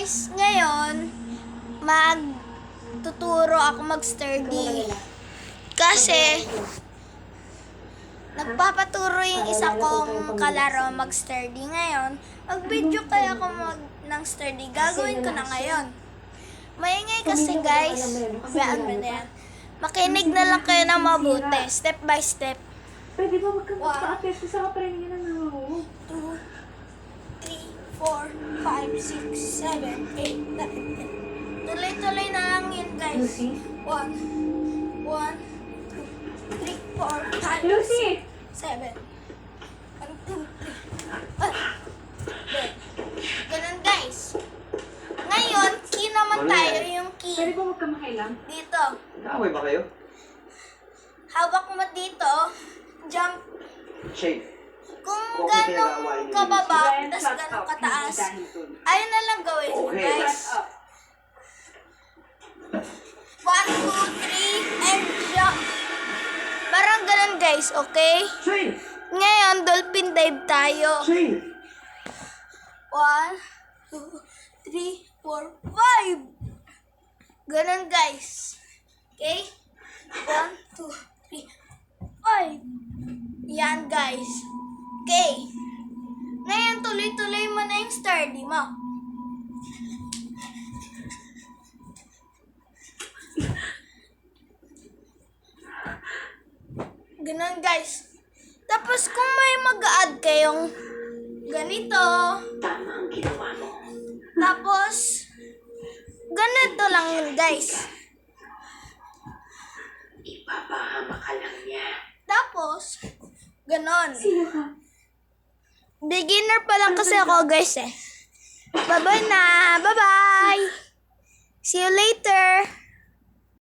guys, ngayon magtuturo ako mag-sturdy. Kasi nagpapaturo yung isa kong kalaro mag-sturdy ngayon. Mag-video kaya ako ng sturdy. Gagawin ko na ngayon. Maingay kasi guys. Makinig na lang kayo ng mabuti. Step by step. Pwede ba wag kang magpa-attest sa kaparin nila na ako? 2, 3, 4, 5, 6, 7, 8, 9, 10. Tuloy-tuloy na lang yun guys. Lucy? 1, 2, 3, 4, 5, Lucy! 6, 7. 1, 2, 3. Ganun guys. Ngayon, key naman tayo yung key. Pwede ba wag kang makailang? Dito. Naaway ba kayo? Hawak mo dito. Jump. Shane. Kung gano'ng kababa, tas gano'ng kataas, ayun na lang gawin mo, Okay. guys. 1, 2, 3, and jump. Parang ganun, guys, okay? Shane! Ngayon, dolphin dive tayo. Shane! 1, 2, 3, 4, 5. Ganun, guys. Okay? 1, 2, 3, 5. Yan, guys. Okay. Ngayon, tuloy-tuloy mo na yung sturdy mo. Ganun, guys. Tapos, kung may mag-add kayong ganito, Tama ang ginawa mo. tapos, ganito lang yun, guys. Ipapahama ka lang niya. Tapos, ganon. Sino ka? Beginner pa lang kasi ako, guys, eh. Bye-bye na. Bye-bye. See you later.